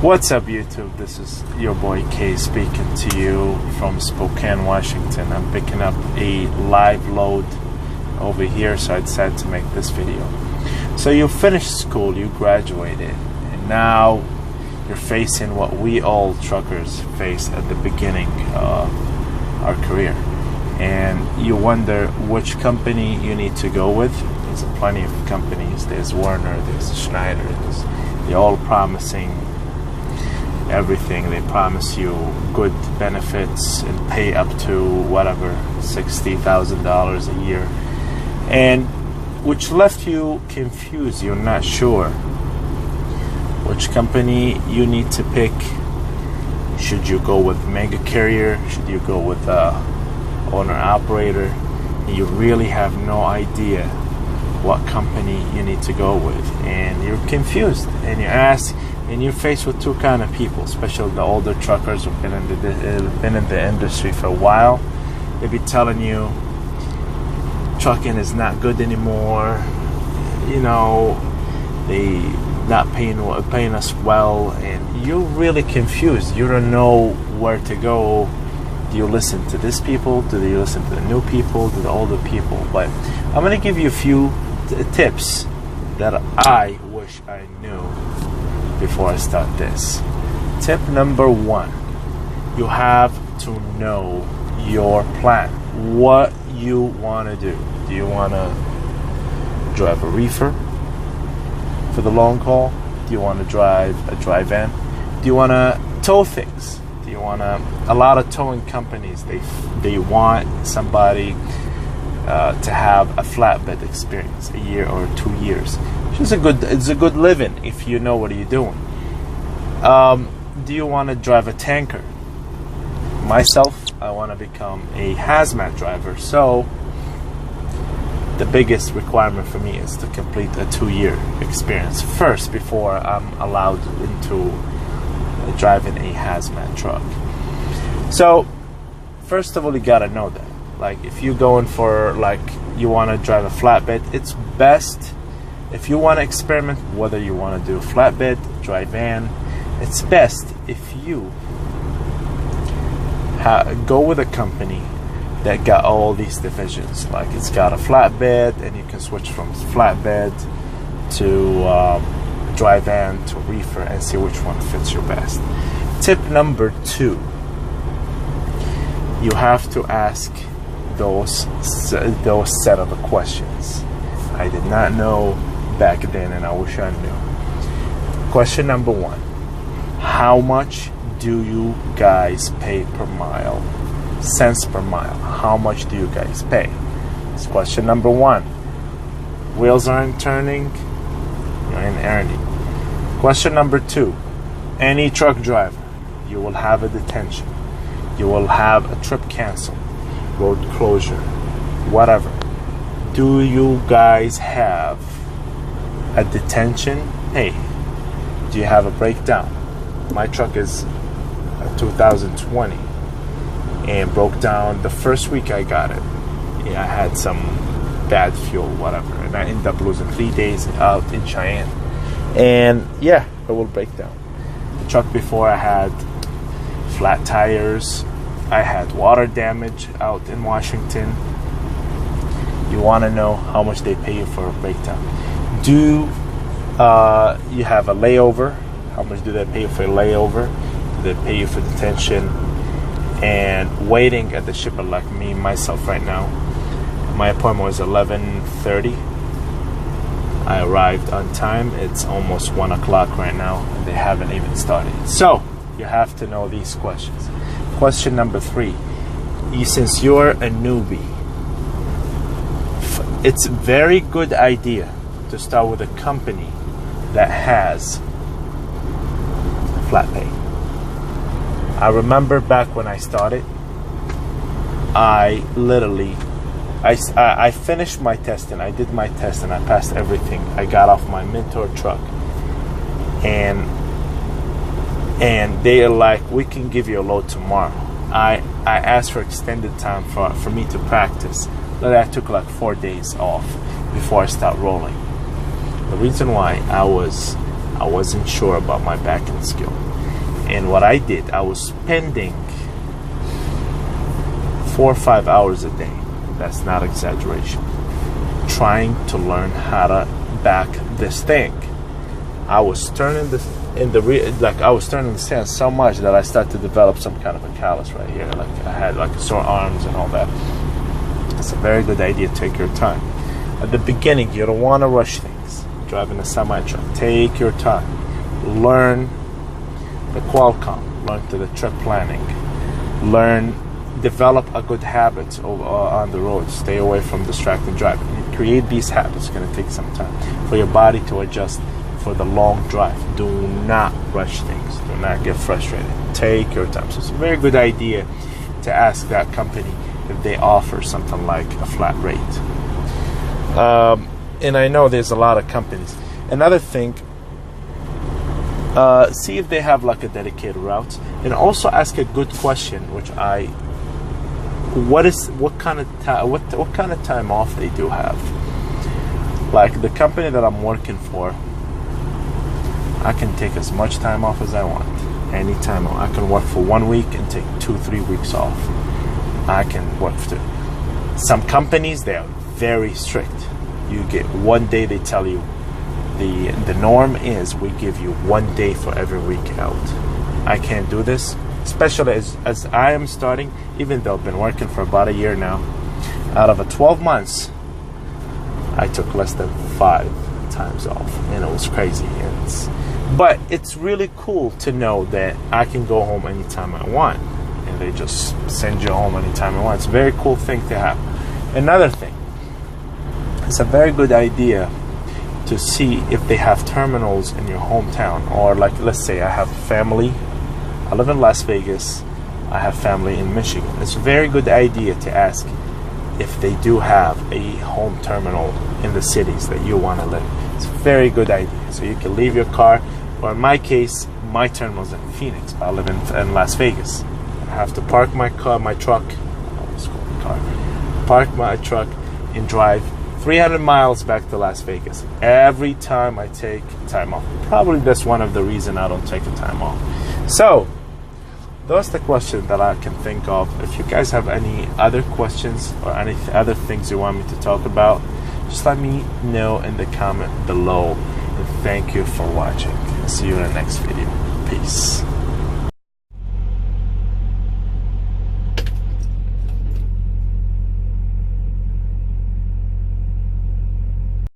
What's up, YouTube? This is your boy K speaking to you from Spokane, Washington. I'm picking up a live load over here, so I decided to make this video. So you finished school, you graduated, and now you're facing what we all truckers face at the beginning of our career. And you wonder which company you need to go with. There's plenty of companies. There's Werner, there's Schneider, they're all promising everything. They promise you good benefits and pay up to whatever, $60,000 a year, and which left you confused. You're not sure which company you need to pick. Should you go with mega carrier? Should you go with owner operator? You really have no idea what company you need to go with, and you're confused, and you ask, and you're faced with two kind of people, especially the older truckers who've been in the industry for a while. They'll be telling you trucking is not good anymore, you know, they not paying us well, and you're really confused. You don't know where to go. Do you listen to these people? Do you listen to the new people? To the older people? But I'm going to give you a few tips that I wish I knew before I start this. Tip number one, you have to know your plan. What you want to do. Do you want to drive a reefer for the long haul? Do you want to drive a dry van? Do you want to tow things? Do you want to? A lot of towing companies, they want somebody to have a flatbed experience, a year or 2 years. It's a good living if you know what you're doing. Do you want to drive a tanker? Myself, I want to become a hazmat driver. So the biggest requirement for me is to complete a 2-year experience first before I'm allowed into driving a hazmat truck. So first of all, you gotta know that. Like, if you're going for, like, you want to drive a flatbed, it's best if you want to experiment whether you want to do flatbed, dry van. It's best if you go with a company that got all these divisions. Like, it's got a flatbed, and you can switch from flatbed to dry van to reefer and see which one fits your best. Tip number 2, you have to ask those set of questions. I did not know back then, and I wish I knew. Question number 1, how much do you guys pay per mile? Cents per mile. How much do you guys pay? That's question number 1. Wheels aren't turning, you ain't earning. Question number 2, any truck driver, you will have a detention. You will have a trip canceled, road closure, whatever. Do you guys have a detention pay? Do you have a breakdown? My truck is a 2020 and broke down the first week I got it. Yeah, I had some bad fuel, whatever, and I ended up losing 3 days out in Cheyenne. And yeah, it will break down. The truck before, I had flat tires, I had water damage out in Washington. You want to know how much they pay you for a breakdown. Do you have a layover? How much do they pay you for a layover? Do they pay you for detention and waiting at the shipper? Like me, myself right now, my appointment was 11:30. I arrived on time. It's almost 1 o'clock right now. They haven't even started. So you have to know these questions. Question number 3, since you're a newbie, it's a very good idea to start with a company that has flat pay. I remember back when I started, I finished my testing. I did my test and I passed everything. I got off my Mentor truck, and they are like, we can give you a load tomorrow. I asked for extended time for me to practice. That took like 4 days off before I start rolling. The reason why I wasn't sure about my backing skill. And what I did, I was spending 4 or 5 hours a day. That's not exaggeration. Trying to learn how to back this thing. I was turning this I was turning the stand so much that I started to develop some kind of a callus right here. Like I had like sore arms and all that. It's a very good idea to take your time. At the beginning, you don't want to rush things. Driving a semi-truck, take your time. Learn the Qualcomm, learn the trip planning, develop a good habit on the road. Stay away from distracting driving. Create these habits. It's going to take some time for your body to adjust for the long drive. Do not rush things. Do not get frustrated. Take your time. So it's a very good idea to ask that company if they offer something like a flat rate. And I know there's a lot of companies. Another thing, see if they have like a dedicated route, and also ask a good question, what kind of time off they do have. Like the company that I'm working for, I can take as much time off as I want. Anytime I can work for 1 week and take 2-3 weeks off. I can work for some companies. They are very strict. You get 1 day. They tell you the norm is we give you 1 day for every week out. I can't do this, especially as I am starting. Even though I've been working for about a year now, out of 12 months, I took less than 5 times off, and it was crazy. But it's really cool to know that I can go home anytime I want, and they just send you home anytime I want. It's a very cool thing to have. Another thing, it's a very good idea to see if they have terminals in your hometown, or like let's say I have family. I live in Las Vegas. I have family in Michigan. It's a very good idea to ask if they do have a home terminal in the cities that you want to live. It's a very good idea. So you can leave your car, or in my case, my terminal's in Phoenix, but I live in Las Vegas. I have to park my truck, park my truck and drive 300 miles back to Las Vegas every time I take time off. Probably that's one of the reasons I don't take the time off. So those are the questions that I can think of. If you guys have any other questions or any other things you want me to talk about, just let me know in the comment below. And thank you for watching. See you in the next video. Peace.